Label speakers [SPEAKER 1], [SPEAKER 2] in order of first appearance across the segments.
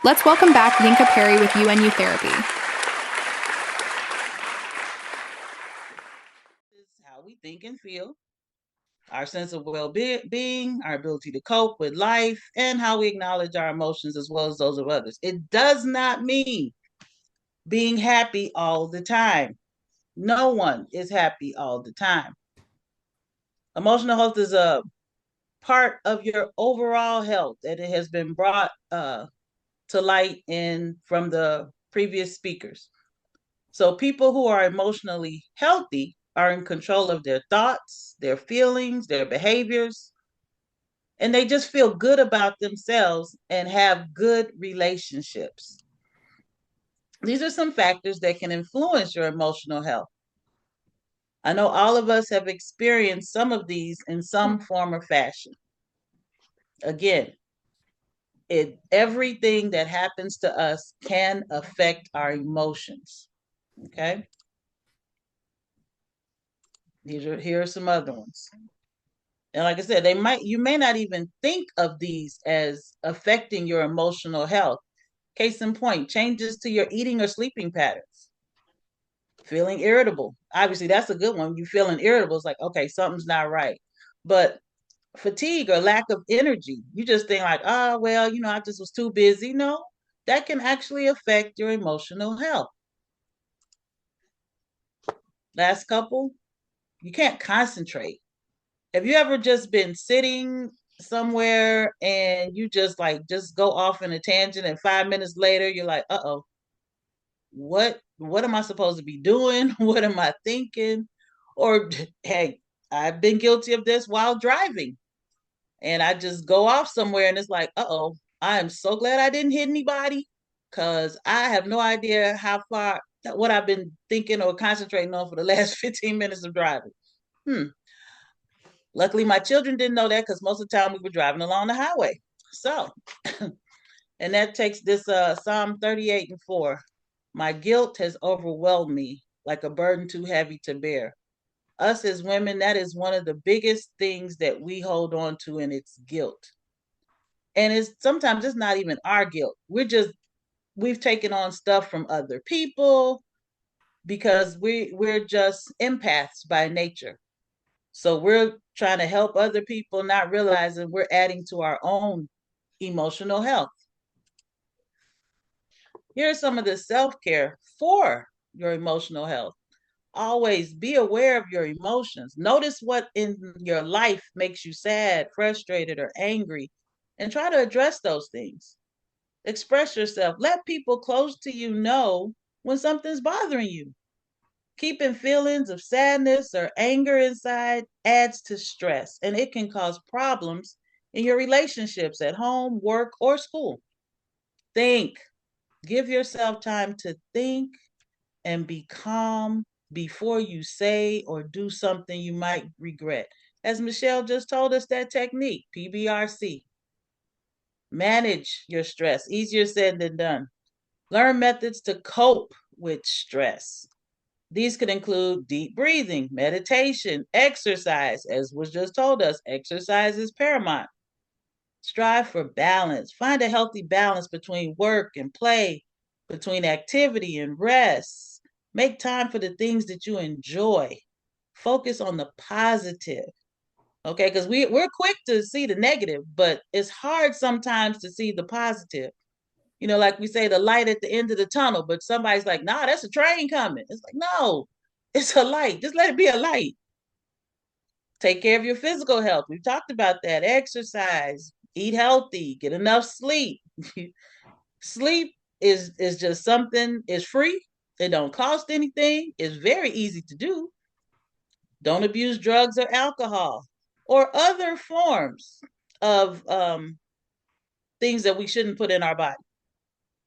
[SPEAKER 1] Let's welcome back Yinka Perry with UNU Therapy.
[SPEAKER 2] This is how we think and feel, our sense of well-being, our ability to cope with life, and how we acknowledge our emotions as well as those of others. It does not mean being happy all the time. No one is happy all the time. Emotional health is a part of your overall health, and it has been brought to light in from the previous speakers. So people who are emotionally healthy are in control of their thoughts, their feelings, their behaviors, and they just feel good about themselves and have good relationships. These are some factors that can influence your emotional health. I know all of us have experienced some of these in some form or fashion. Again, everything that happens to us can affect our emotions. Okay. Here are some other ones. And like I said, you may not even think of these as affecting your emotional health. Case in point, changes to your eating or sleeping patterns. Feeling irritable. Obviously, that's a good one. You feeling irritable. It's like, okay, something's not right. But fatigue or lack of energy, you just think like, oh, well, I just was too busy. No, that can actually affect your emotional health. Last couple, you can't concentrate. Have you ever just been sitting somewhere and you just go off in a tangent and 5 minutes later you're like, uh-oh, what am I supposed to be doing? What am I thinking? Or hey, I've been guilty of this while driving. And I just go off somewhere and it's like, uh-oh, I am so glad I didn't hit anybody because I have no idea what I've been thinking or concentrating on for the last 15 minutes of driving. Hmm. Luckily, my children didn't know that because most of the time we were driving along the highway. So, and that takes this Psalm 38:4. My guilt has overwhelmed me like a burden too heavy to bear. Us as women, that is one of the biggest things that we hold on to, and it's guilt. And it's sometimes it's not even our guilt. We've taken on stuff from other people because we're just empaths by nature. So we're trying to help other people, not realizing we're adding to our own emotional health. Here's some of the self-care for your emotional health. Always be aware of your emotions. Notice what in your life makes you sad, frustrated, or angry, and try to address those things. Express yourself. Let people close to you know when something's bothering you. Keeping feelings of sadness or anger inside adds to stress, and it can cause problems in your relationships at home, work, or school. Think. Give yourself time to think and be calm before you say or do something you might regret. As Michelle just told us, that technique, PBRC. Manage your stress. Easier said than done. Learn methods to cope with stress. These could include deep breathing, meditation, exercise, as was just told us, exercise is paramount. Strive for balance. Find a healthy balance between work and play, between activity and rest. Make time for the things that you enjoy. Focus on the positive. Okay, because we're quick to see the negative, but it's hard sometimes to see the positive. Like we say, the light at the end of the tunnel, but somebody's like, nah, that's a train coming. It's like, no, it's a light. Just let it be a light. Take care of your physical health. We've talked about that. Exercise, eat healthy, get enough sleep. Sleep is just something, is free. It don't cost anything. It's very easy to do. Don't abuse drugs or alcohol or other forms of things that we shouldn't put in our body.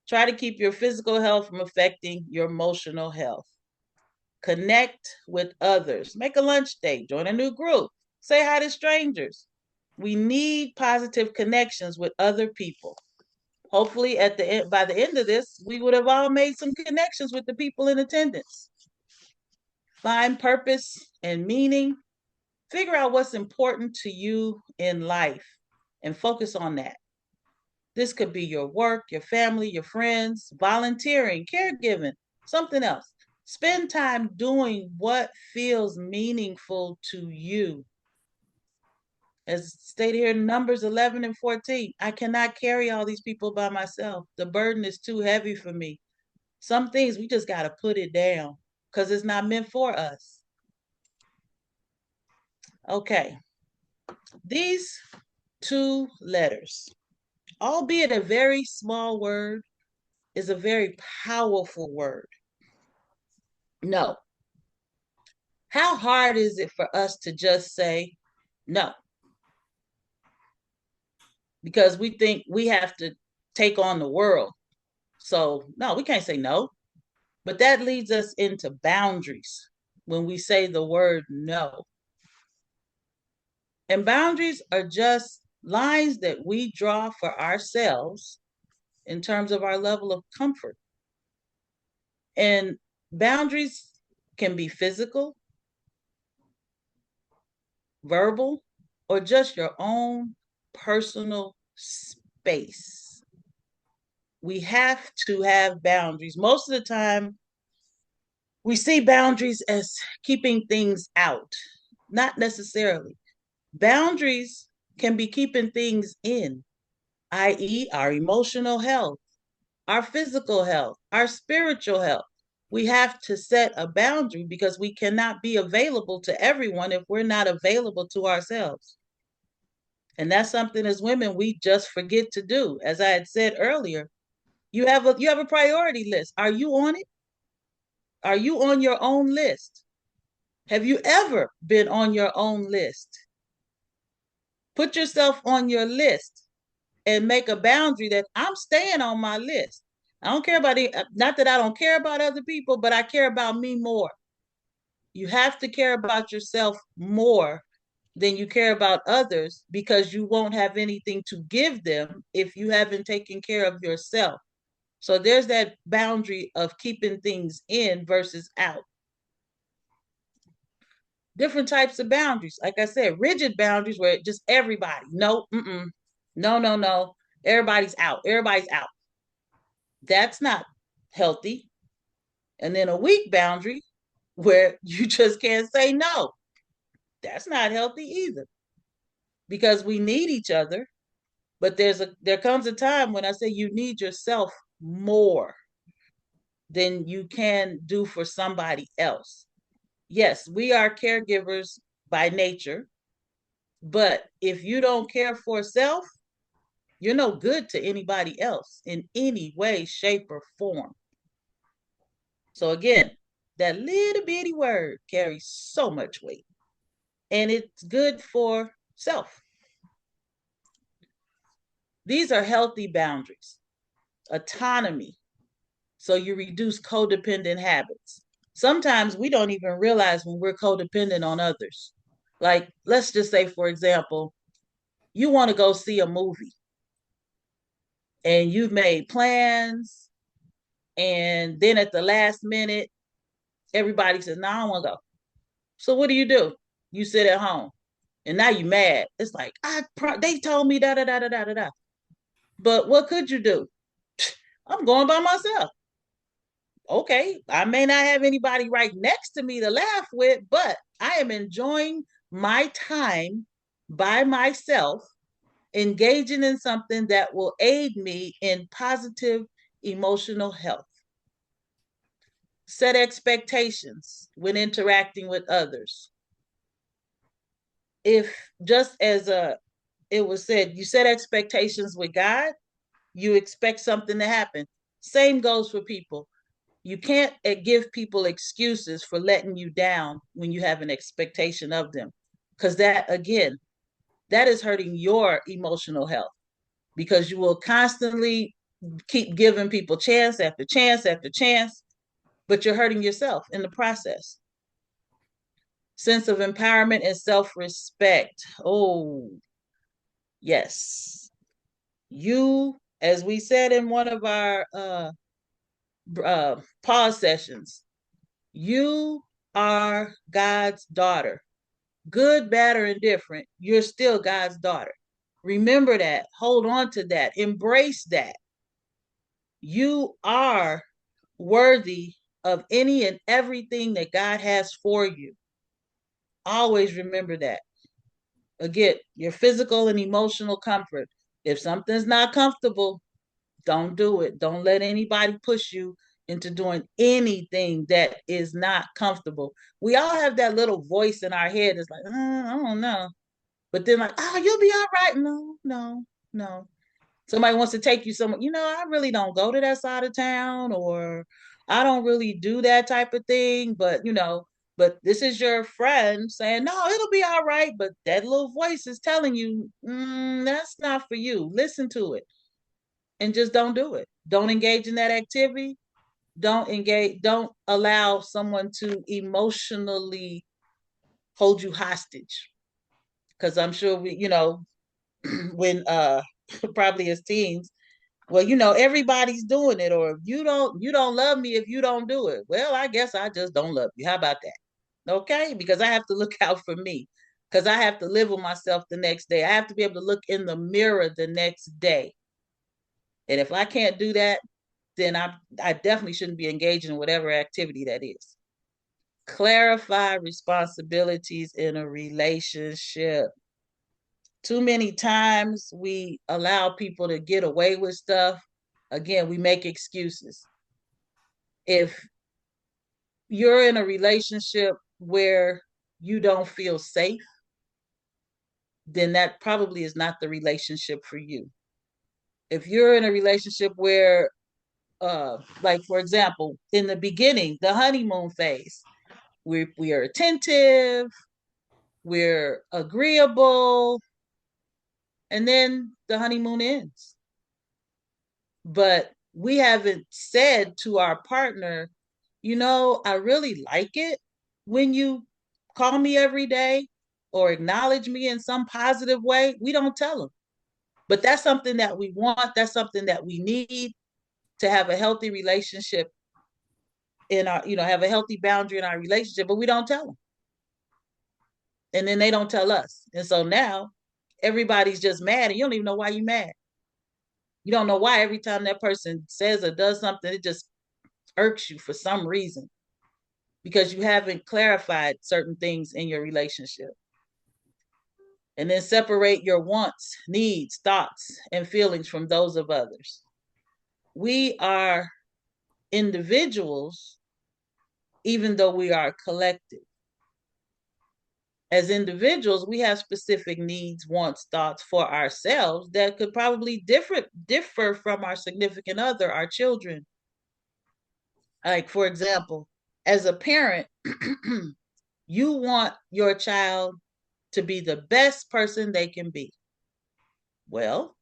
[SPEAKER 2] Try to keep your physical health from affecting your emotional health. Connect with others. Make a lunch date. Join a new group. Say hi to strangers. We need positive connections with other people. Hopefully, by the end of this, we would have all made some connections with the people in attendance. Find purpose and meaning. Figure out what's important to you in life and focus on that. This could be your work, your family, your friends, volunteering, caregiving, something else. Spend time doing what feels meaningful to you. As stated here in Numbers 11 and 14, I cannot carry all these people by myself. The burden is too heavy for me. Some things we just got to put it down because it's not meant for us. Okay, these two letters, albeit a very small word, is a very powerful word. No. How hard is it for us to just say no? Because we think we have to take on the world. So, no, we can't say no. But that leads us into boundaries when we say the word no. And boundaries are just lines that we draw for ourselves in terms of our level of comfort. And boundaries can be physical, verbal, or just your own personal space. We have to have boundaries. Most of the time, we see boundaries as keeping things out, not necessarily. Boundaries can be keeping things in, i.e., our emotional health, our physical health, our spiritual health. We have to set a boundary because we cannot be available to everyone if we're not available to ourselves. And that's something as women we just forget to do. As I had said earlier, you have a priority list. Are you on it? Are you on your own list? Have you ever been on your own list? Put yourself on your list and make a boundary that I'm staying on my list. I don't care about it. Not that I don't care about other people, but I care about me more. You have to care about yourself more than you care about others because you won't have anything to give them if you haven't taken care of yourself. So there's that boundary of keeping things in versus out. Different types of boundaries. Like I said, rigid boundaries where just everybody, no, no, no, no. Everybody's out. Everybody's out. That's not healthy. And then a weak boundary where you just can't say no. That's not healthy either because we need each other. But there comes a time when I say you need yourself more than you can do for somebody else. Yes, we are caregivers by nature, but if you don't care for self, you're no good to anybody else in any way, shape, or form. So again, that little bitty word carries so much weight, and it's good for self. These are healthy boundaries. Autonomy. So you reduce codependent habits. Sometimes we don't even realize when we're codependent on others. Like, let's just say, for example, you want to go see a movie and you've made plans, and then at the last minute, everybody says, no, I don't want to go. So what do? You sit at home and now you're mad. It's like, they told me da da da da da da da. But what could you do? I'm going by myself. Okay, I may not have anybody right next to me to laugh with, but I am enjoying my time by myself, engaging in something that will aid me in positive emotional health. Set expectations when interacting with others. If just as it was said, you set expectations with God, you expect something to happen. Same goes for people. You can't give people excuses for letting you down when you have an expectation of them. Because that, again, that is hurting your emotional health because you will constantly keep giving people chance after chance after chance, but you're hurting yourself in the process. Sense of empowerment and self-respect. Oh, yes. You, as we said in one of our pause sessions, you are God's daughter. Good, bad, or indifferent, you're still God's daughter. Remember that. Hold on to that. Embrace that. You are worthy of any and everything that God has for you. Always remember that. Again, your physical and emotional comfort. If something's not comfortable, don't do it. Don't let anybody push you into doing anything that is not comfortable. We all have that little voice in our head that's like, I don't know. But then like, oh, you'll be all right. No, no, no. Somebody wants to take you somewhere, I really don't go to that side of town, or I don't really do that type of thing, but this is your friend saying, no, it'll be all right. But that little voice is telling you, that's not for you. Listen to it and just don't do it. Don't engage in that activity. Don't allow someone to emotionally hold you hostage. Because I'm sure when probably as teens, well, everybody's doing it, or you don't love me if you don't do it. Well, I guess I just don't love you. How about that? Okay, because I have to look out for me, because I have to live with myself the next day. I have to be able to look in the mirror the next day. And if I can't do that, then I definitely shouldn't be engaging in whatever activity that is. Clarify responsibilities in a relationship. Too many times we allow people to get away with stuff. Again, we make excuses. If you're in a relationship where you don't feel safe, then that probably is not the relationship for you. If you're in a relationship where, like for example, in the beginning, the honeymoon phase, we are attentive, we're agreeable, and then the honeymoon ends. But we haven't said to our partner, I really like it when you call me every day or acknowledge me in some positive way. We don't tell them. But that's something that we want. That's something that we need to have a healthy relationship have a healthy boundary in our relationship, but we don't tell them. And then they don't tell us. And so now everybody's just mad and you don't even know why you're mad. You don't know why every time that person says or does something, it just irks you for some reason, because you haven't clarified certain things in your relationship. And then separate your wants, needs, thoughts, and feelings from those of others. We are individuals, even though we are collective. As individuals, we have specific needs, wants, thoughts for ourselves that could probably differ from our significant other, our children. Like, for example, as a parent, you want your child to be the best person they can be. Well,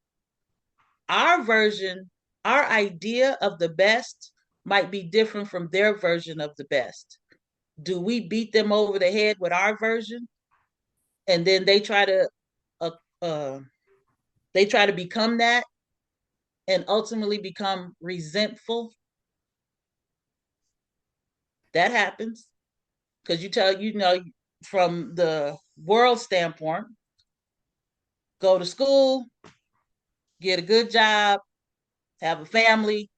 [SPEAKER 2] our version, our idea of the best might be different from their version of the best. Do we beat them over the head with our version, and then uh, uh, they try to become that and ultimately become resentful? That happens because from the world standpoint, go to school, get a good job, have a family,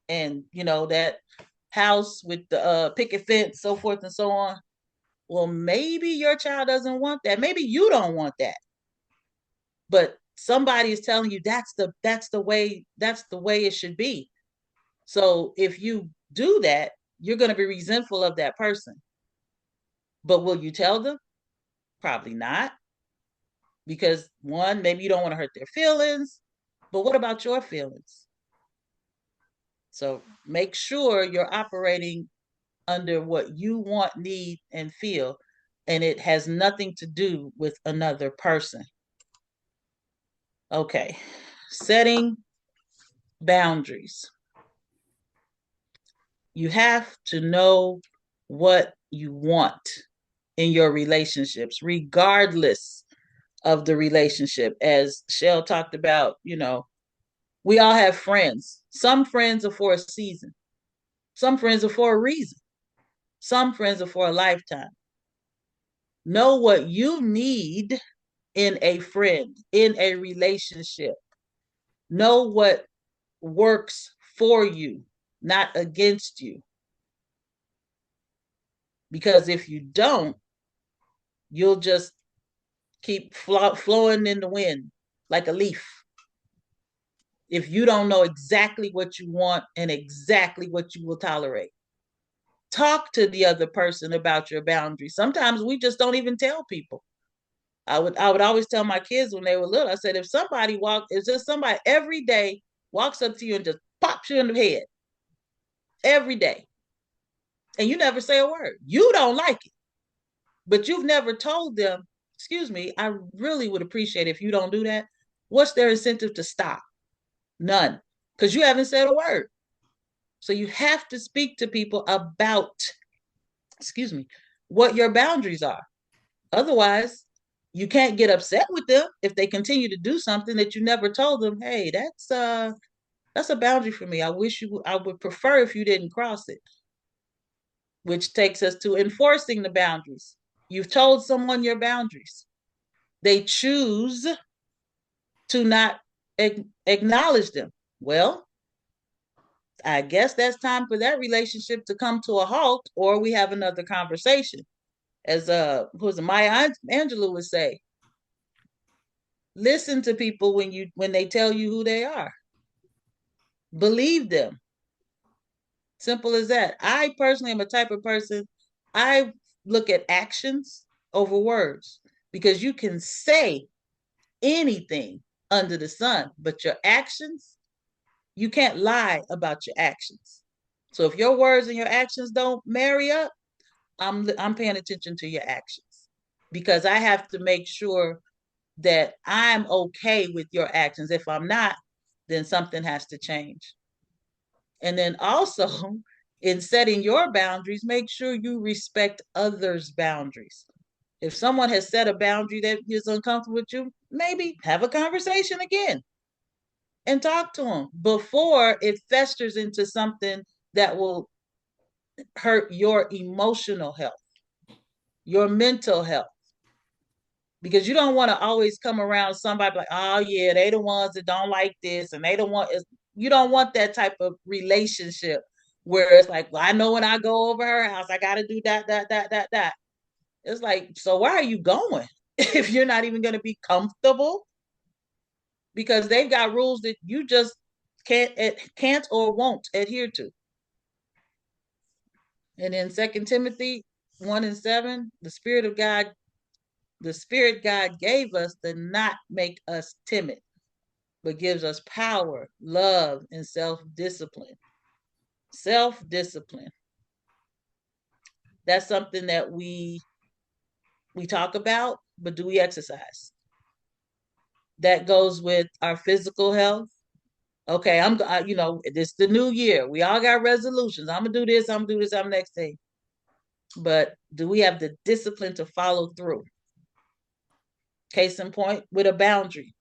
[SPEAKER 2] and that house with the picket fence, so forth and so on. Well, maybe your child doesn't want that. Maybe you don't want that. But somebody is telling you that's the way it should be. So if you do that, you're going to be resentful of that person. But will you tell them? Probably not. Because one, maybe you don't want to hurt their feelings. But what about your feelings? So make sure you're operating under what you want, need, and feel, and it has nothing to do with another person. Okay, setting boundaries. You have to know what you want in your relationships, regardless of the relationship. As Shelle talked about, we all have friends. Some friends are for a season, some friends are for a reason, some friends are for a lifetime. Know what you need in a friend, in a relationship. Know what works for you, not against you. Because if you don't, you'll just keep flowing in the wind like a leaf. If you don't know exactly what you want and exactly what you will tolerate, talk to the other person about your boundaries. Sometimes we just don't even tell people. I would always tell my kids when they were little, I said, if just somebody every day walks up to you and just pops you in the head every day, and you never say a word, you don't like it, but you've never told them, excuse me, I really would appreciate it if you don't do that. What's their incentive to stop? None, because you haven't said a word. So you have to speak to people about, excuse me, what your boundaries are. Otherwise, you can't get upset with them if they continue to do something that you never told them, hey, that's a boundary for me. I would prefer if you didn't cross it. Which takes us to enforcing the boundaries. You've told someone your boundaries. They choose to not acknowledge them. Well, I guess that's time for that relationship to come to a halt, or we have another conversation. As who's Maya Angelou would say, listen to people when they tell you who they are. Believe them. Simple as that. I personally am a type of person, I look at actions over words, because you can say anything under the sun, but your actions, you can't lie about your actions. So if your words and your actions don't marry up, I'm paying attention to your actions, because I have to make sure that I'm okay with your actions. If I'm not, then something has to change. And then also, in setting your boundaries, make sure you respect others' boundaries. If someone has set a boundary that is uncomfortable with you, maybe have a conversation again and talk to them before it festers into something that will hurt your emotional health, your mental health. Because you don't want to always come around somebody like, oh yeah, they the ones that don't like this, and they don't want, you don't want that type of relationship where it's like, well, I know when I go over her house, I got to do that. It's like, so why are you going if you're not even going to be comfortable? Because they've got rules that you just can't or won't adhere to. And in 2 Timothy 1:7, the Spirit God gave us to not make us timid, but gives us power, love, and self-discipline. Self-discipline. That's something that we talk about, but do we exercise? That goes with our physical health. Okay, it's the new year. We all got resolutions. I'm gonna do this. I'm gonna do this. I'm next thing. But do we have the discipline to follow through? Case in point, with a boundary,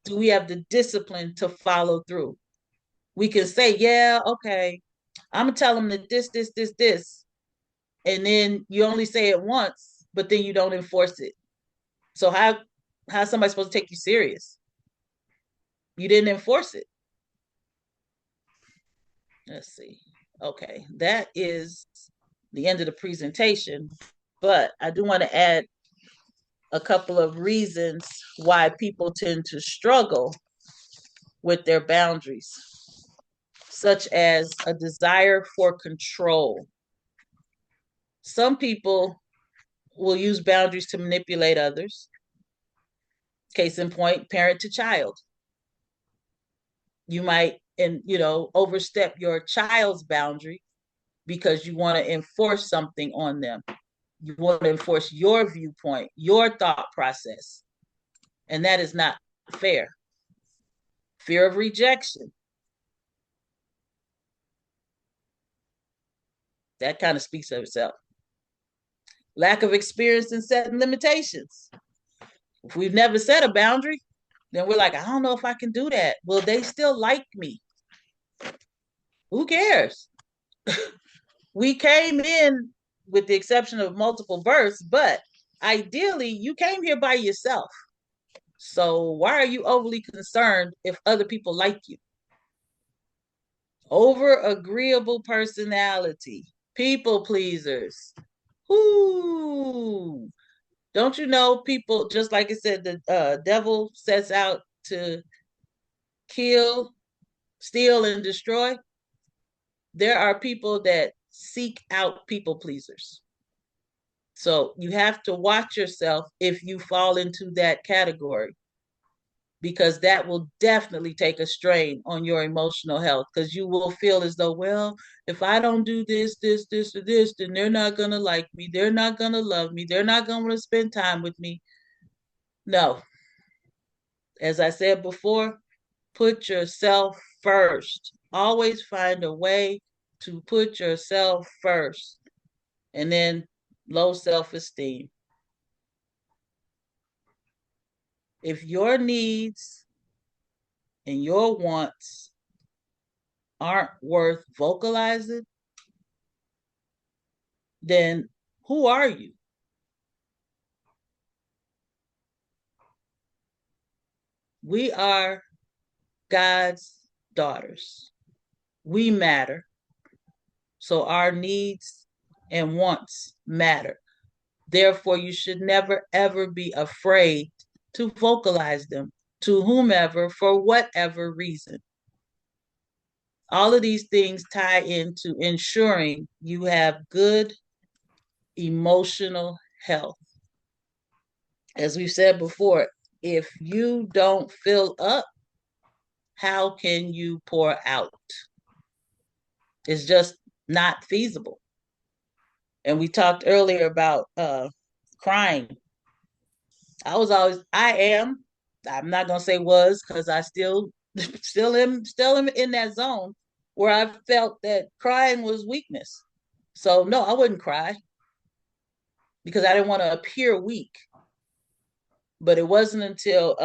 [SPEAKER 2] do we have the discipline to follow through? We can say, yeah, okay, I'm gonna tell them that this, and then you only say it once, but then you don't enforce it. So how's somebody supposed to take you serious? You didn't enforce it. Let's see. Okay, that is the end of the presentation, but I do want to add a couple of reasons why people tend to struggle with their boundaries, such as a desire for control. Some people will use boundaries to manipulate others. Case in point, parent to child. You might overstep your child's boundary because you want to enforce something on them. You want to enforce your viewpoint, your thought process. And that is not fair. Fear of rejection. That kind of speaks of itself. Lack of experience in setting limitations. If we've never set a boundary, then we're like, I don't know if I can do that. Well, they still like me. Who cares? We came in with the exception of multiple births, but ideally you came here by yourself. So why are you overly concerned if other people like you? Over agreeable personality, people pleasers. Whoo! Don't you know people, just like it said, the devil sets out to kill, steal, and destroy? There are people that seek out people pleasers. So you have to watch yourself if you fall into that category, because that will definitely take a strain on your emotional health, because you will feel as though, well, if I don't do this, or this, then they're not going to like me. They're not going to love me. They're not going to spend time with me. No. As I said before, put yourself first. Always find a way to put yourself first. And then low self-esteem. If your needs and your wants aren't worth vocalizing, then who are you? We are God's daughters. We matter. So our needs and wants matter. Therefore, you should never, ever be afraid to vocalize them to whomever for whatever reason. All of these things tie into ensuring you have good emotional health. As we've said before, if you don't fill up, how can you pour out? It's just not feasible. And we talked earlier about crying. I'm not gonna say was, because I still am in that zone where I felt that crying was weakness. So no, I wouldn't cry because I didn't want to appear weak. But it wasn't until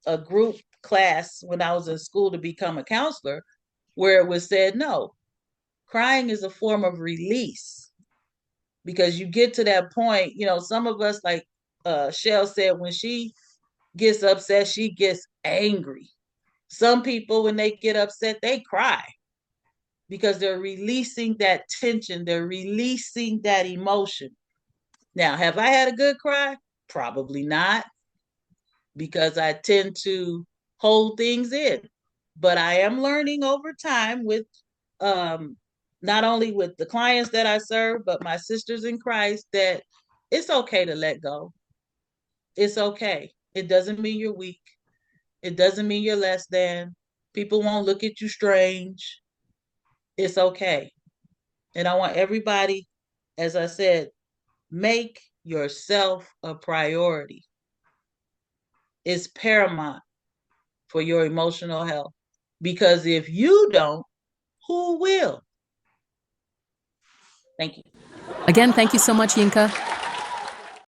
[SPEAKER 2] a group class when I was in school to become a counselor where it was said, no, crying is a form of release, because you get to that point, some of us, like Shelle said, when she gets upset, she gets angry. Some people, when they get upset, they cry because they're releasing that tension, they're releasing that emotion. Now, have I had a good cry? Probably not, because I tend to hold things in. But I am learning over time with um, not only with the clients that I serve, but my sisters in Christ, that it's okay to let go. It's okay. It doesn't mean you're weak. It doesn't mean you're less than. People won't look at you strange. It's okay. And I want everybody, as I said, make yourself a priority. It's paramount for your emotional health. Because if you don't, who will? Thank you.
[SPEAKER 3] Again, thank you so much, Yinka.